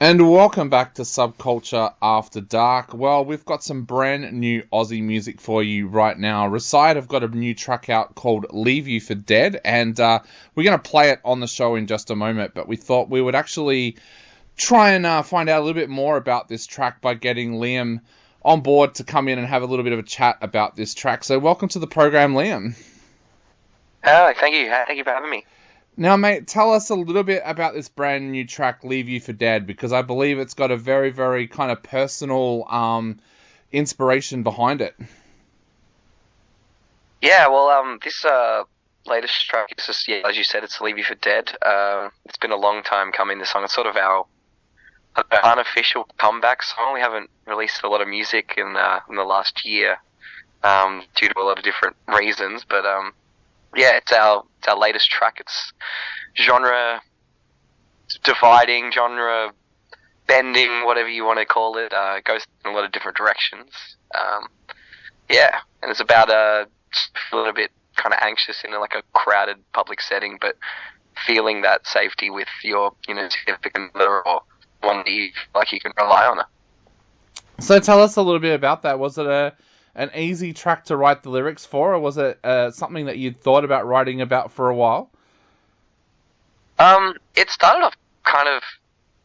And welcome back to Subculture After Dark. Well, we've got some brand new Aussie music for you right now. Reside have got a new track out called Leave You for Dead, and we're going to play it on the show in just a moment, but we thought we would actually try and find out a little bit more about this track by getting Liam on board to come in and have a little bit of a chat about this track. So welcome to the program, Liam. Oh, thank you. Thank you for having me. Now, mate, tell us a little bit about this brand new track, Leave You for Dead, because I believe it's got a very, very kind of personal inspiration behind it. Yeah, well, this latest track is just, yeah, as you said, it's Leave You for Dead. It's been a long time coming, this song. It's sort of our unofficial comeback song. We haven't released a lot of music in the last year due to a lot of different reasons, but yeah, it's our latest track. It's genre dividing, genre bending, whatever you want to call it. It goes in a lot of different directions. Yeah, and it's about a little bit kind of anxious in like a crowded public setting, but feeling that safety with your, significant other or one that you like you can rely on. So tell us a little bit about that. Was it an easy track to write the lyrics for, or was it something that you'd thought about writing about for a while? It started off kind of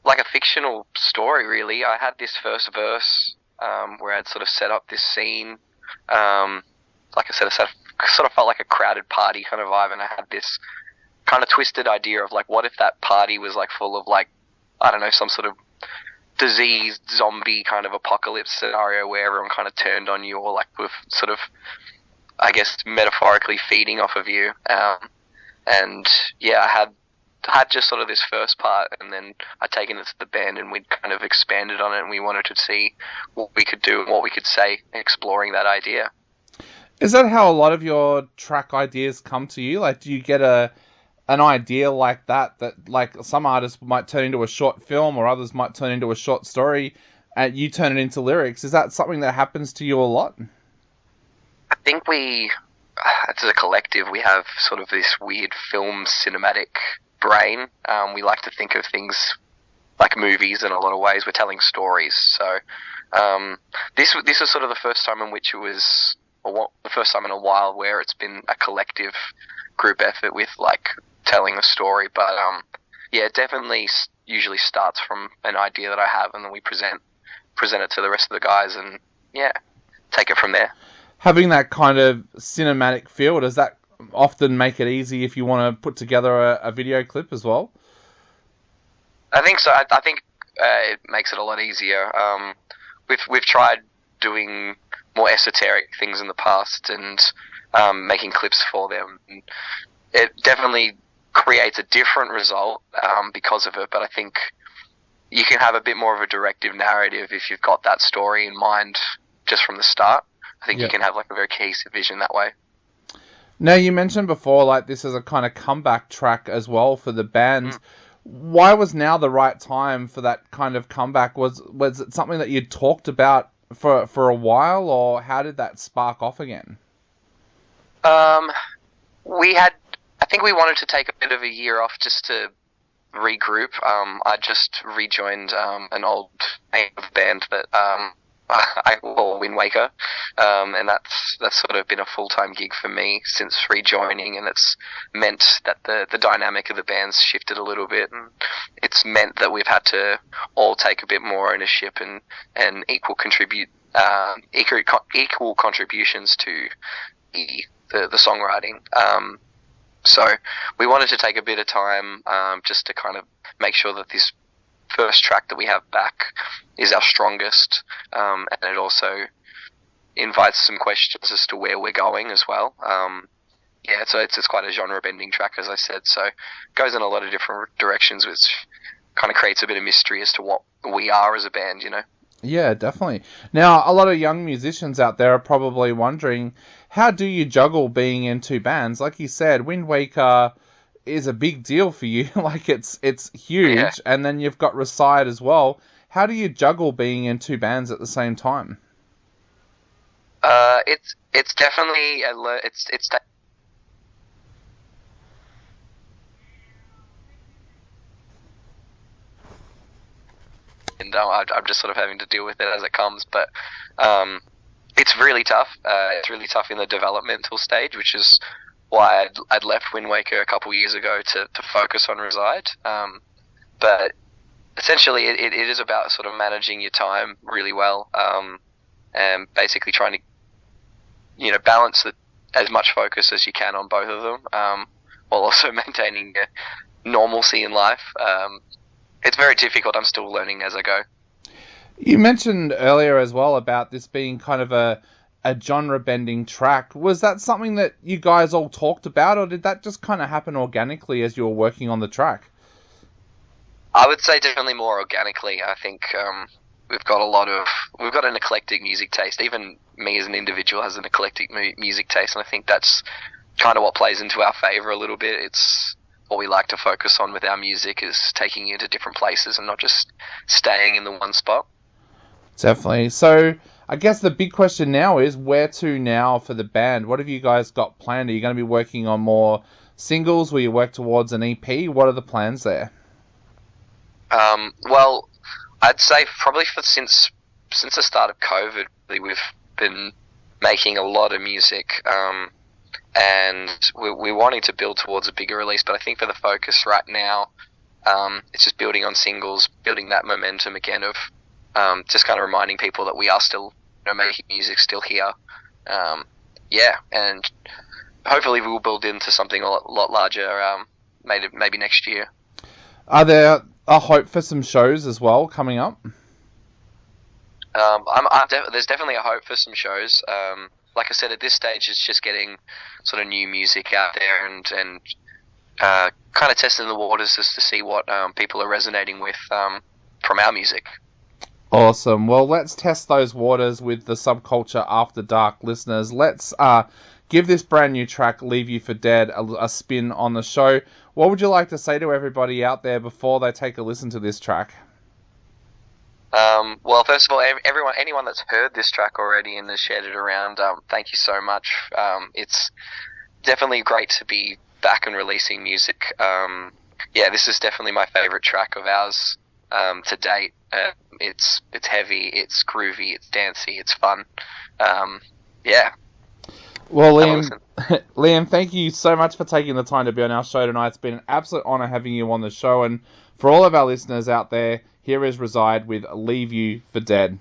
like a fictional story, really. I had this first verse where I'd sort of set up this scene. Like I said, it sort of felt like a crowded party kind of vibe, and I had this kind of twisted idea of like, what if that party was like full of like, I don't know, some sort of diseased zombie kind of apocalypse scenario where everyone kind of turned on you, or like with sort of, I guess, metaphorically feeding off of you. And yeah, I had just sort of this first part, and then I'd taken it to the band and we'd kind of expanded on it, and we wanted to see what we could do and what we could say, exploring that idea. Is that how a lot of your track ideas come to you? Like, do you get an idea like that like some artists might turn into a short film or others might turn into a short story and you turn it into lyrics? Is that something that happens to you a lot? I think as a collective, we have sort of this weird film cinematic brain. We like to think of things like movies in a lot of ways. We're telling stories. So this is sort of the first time in which it was, or the first time in a while where it's been a collective group effort with like telling a story. But yeah, it definitely usually starts from an idea that I have, and then we present it to the rest of the guys, and yeah, take it from there. Having that kind of cinematic feel, does that often make it easy if you want to put together a video clip as well? I think so. I think it makes it a lot easier. We've tried doing more esoteric things in the past and making clips for them. It definitely creates a different result because of it, but I think you can have a bit more of a directive narrative if you've got that story in mind just from the start. I think you can have like a very cohesive vision that way. Now, you mentioned before, like, this is a kind of comeback track as well for the band. Why was now the right time for that kind of comeback? Was it something that you'd talked about for a while, or how did that spark off again? I think we wanted to take a bit of a year off just to regroup. I just rejoined an old band that Wind Waker, and that's sort of been a full-time gig for me since rejoining, and it's meant that the dynamic of the band's shifted a little bit, and it's meant that we've had to all take a bit more ownership and equal contributions to the songwriting. So we wanted to take a bit of time just to kind of make sure that this first track that we have back is our strongest, and it also invites some questions as to where we're going as well. Yeah, so it's quite a genre-bending track, as I said, so it goes in a lot of different directions, which kind of creates a bit of mystery as to what we are as a band, you know? Yeah, definitely. Now, a lot of young musicians out there are probably wondering, how do you juggle being in two bands? Like you said, Wind Waker is a big deal for you. Like, it's huge, yeah. And then you've got Reside as well. How do you juggle being in two bands at the same time? It's definitely it's and I'm just sort of having to deal with it as it comes. But it's really tough. It's really tough in the developmental stage, which is why I'd left Wind Waker a couple years ago to focus on Reside. But essentially, it is about sort of managing your time really well, and basically trying to, balance as much focus as you can on both of them, while also maintaining normalcy in life. It's very difficult. I'm still learning as I go. You mentioned earlier as well about this being kind of a genre-bending track. Was that something that you guys all talked about, or did that just kind of happen organically as you were working on the track? I would say definitely more organically. I think we've got an eclectic music taste. Even me as an individual has an eclectic music taste, and I think that's kind of what plays into our favor a little bit. It's what we like to focus on with our music, is taking you to different places and not just staying in the one spot. Definitely. So I guess the big question now is where to now for the band? What have you guys got planned? Are you going to be working on more singles? Will you work towards an EP? What are the plans there? Well, I'd say probably since the start of COVID, we've been making a lot of music, and we're wanting to build towards a bigger release. But I think for the focus right now, it's just building on singles, building that momentum again of just kind of reminding people that we are still making music, still here. And hopefully we will build into something a lot larger, maybe next year. Are there a hope for some shows as well coming up? There's definitely a hope for some shows. Like I said, at this stage, it's just getting sort of new music out there and kind of testing the waters just to see what people are resonating with from our music. Awesome. Well, let's test those waters with the Subculture After Dark listeners. Let's give this brand new track, Leave You for Dead, a spin on the show. What would you like to say to everybody out there before they take a listen to this track? Well, first of all, anyone that's heard this track already and has shared it around, thank you so much. It's definitely great to be back and releasing music. This is definitely my favorite track of ours to date. It's heavy, it's groovy, it's dancey, it's fun. Well, Liam, thank you so much for taking the time to be on our show tonight. It's been an absolute honour having you on the show. And for all of our listeners out there, here is Reside with Leave You for Dead.